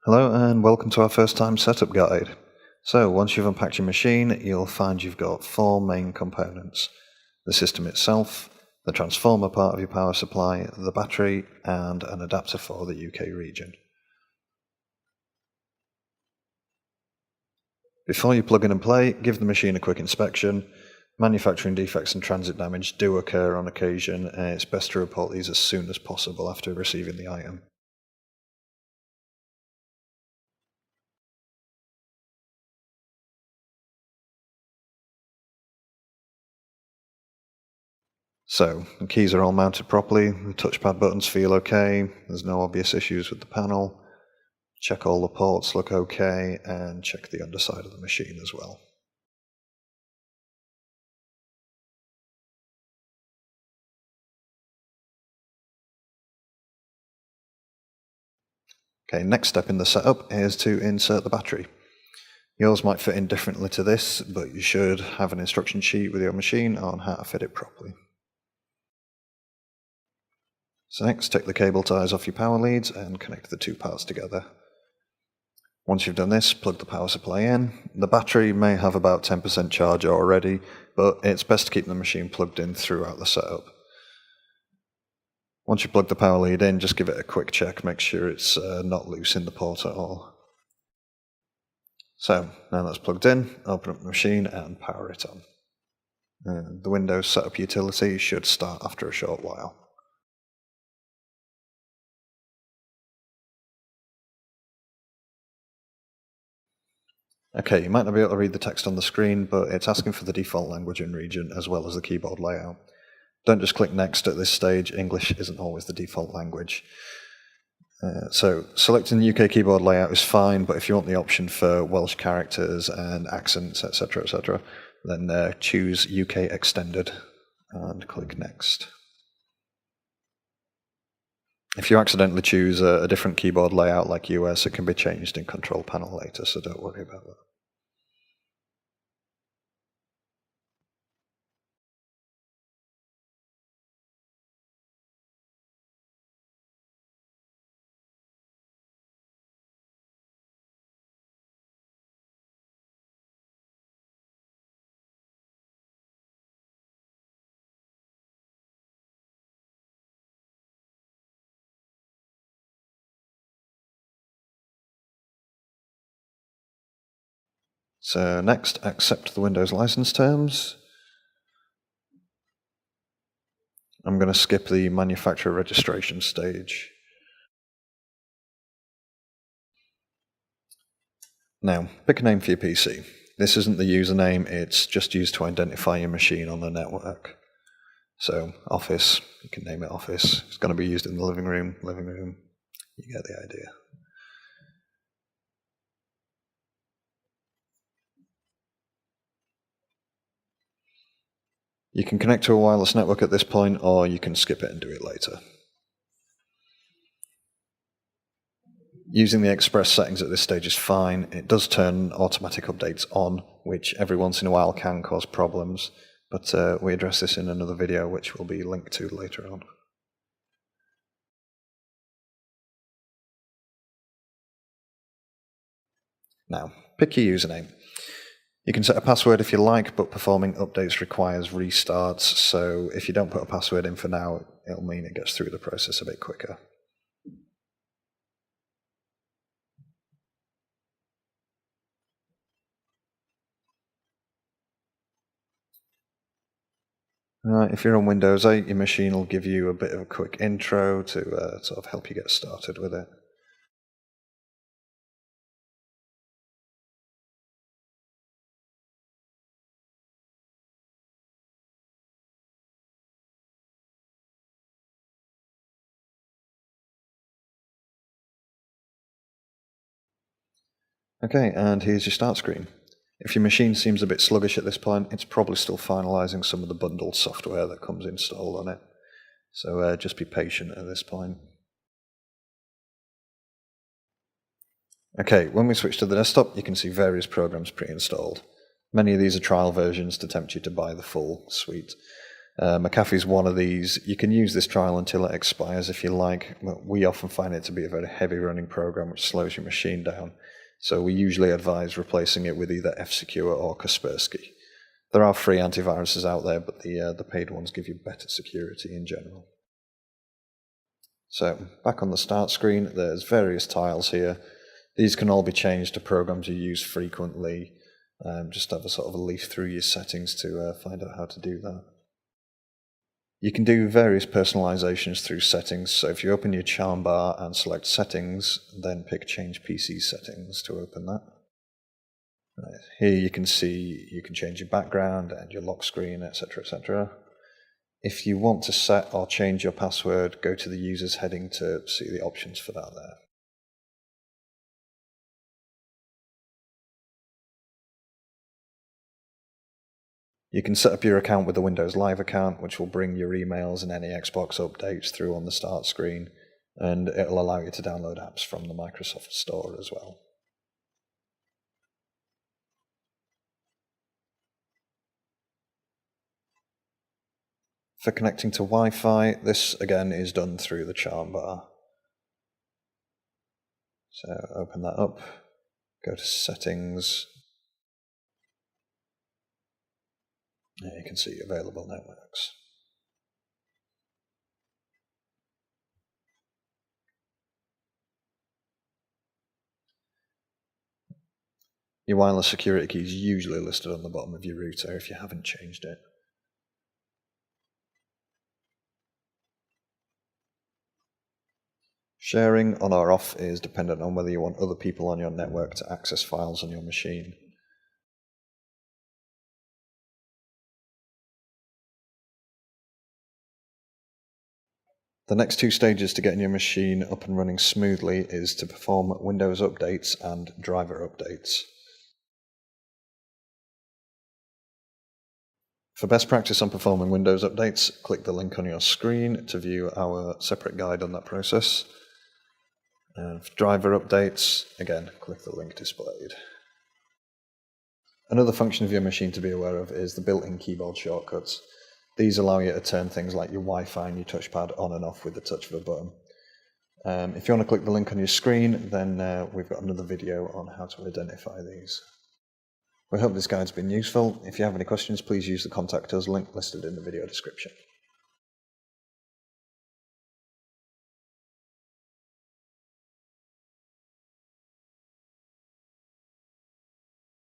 Hello and welcome to our first time setup guide. So once you've unpacked your machine, you'll find you've got four main components: the system itself, the transformer part of your power supply, the battery, and an adapter for the UK region. Before you plug in and play, give the machine a quick inspection. Manufacturing defects and transit damage do occur on occasion, and it's best to report these as soon as possible after receiving the item. So, the keys are all mounted properly, the touchpad buttons feel okay, there's no obvious issues with the panel. Check all the ports look okay, and check the underside of the machine as well. Okay, next step in the setup is to insert the battery. Yours might fit in differently to this, but you should have an instruction sheet with your machine on how to fit it properly. So next, take the cable ties off your power leads and connect the two parts together. Once you've done this, plug the power supply in. The battery may have about 10% charge already, but it's best to keep the machine plugged in throughout the setup. Once you plug the power lead in, just give it a quick check, make sure it's not loose in the port at all. So, now that's plugged in, open up the machine and power it on. The Windows Setup utility should start after a short while. Okay, you might not be able to read the text on the screen, but it's asking for the default language and region as well as the keyboard layout. Don't just click next at this stage, English isn't always the default language. So selecting the UK keyboard layout is fine, but if you want the option for Welsh characters and accents, etc., then choose UK Extended and click Next. If you accidentally choose a different keyboard layout like US, it can be changed in Control Panel later, so don't worry about that. So next, accept the Windows license terms. I'm going to skip the manufacturer registration stage. Now, pick a name for your PC. This isn't the username, it's just used to identify your machine on the network. So, Office, you can name it Office. It's going to be used in the living room, you get the idea. You can connect to a wireless network at this point, or you can skip it and do it later. Using the Express settings at this stage is fine. It does turn automatic updates on, which every once in a while can cause problems, but we address this in another video, which will be linked to later on. Now, pick your username. You can set a password if you like, but performing updates requires restarts, so if you don't put a password in for now, it'll mean it gets through the process a bit quicker. If you're on Windows 8, your machine will give you a bit of a quick intro to sort of help you get started with it. Okay, and here's your start screen. If your machine seems a bit sluggish at this point, it's probably still finalizing some of the bundled software that comes installed on it. So just be patient at this point. Okay, when we switch to the desktop, you can see various programs pre-installed. Many of these are trial versions to tempt you to buy the full suite. McAfee's one of these. You can use this trial until it expires if you like. We often find it to be a very heavy running program which slows your machine down. So we usually advise replacing it with either F-Secure or Kaspersky. There are free antiviruses out there, but the paid ones give you better security in general. So back on the start screen, there's various tiles here. These can all be changed to programs you use frequently. Just have a sort of a leaf through your settings to find out how to do that. You can do various personalizations through settings, so if you open your charm bar and select settings, then pick change PC settings to open that. Right. Here you can see you can change your background and your lock screen, etc, etc. If you want to set or change your password, go to the users heading to see the options for that there. You can set up your account with the Windows Live account, which will bring your emails and any Xbox updates through on the start screen, and it'll allow you to download apps from the Microsoft Store as well. For connecting to Wi-Fi, this again is done through the charm bar. So open that up, go to settings. There you can see available networks. Your wireless security key is usually listed on the bottom of your router if you haven't changed it. Sharing on or off is dependent on whether you want other people on your network to access files on your machine. The next two stages to getting your machine up and running smoothly is to perform Windows updates and driver updates. For best practice on performing Windows updates, click the link on your screen to view our separate guide on that process. And for driver updates, again, click the link displayed. Another function of your machine to be aware of is the built-in keyboard shortcuts. These allow you to turn things like your Wi-Fi and your touchpad on and off with the touch of a button. If you want to click the link on your screen, then we've got another video on how to identify these. We hope this guide's been useful. If you have any questions, please use the Contact Us link listed in the video description.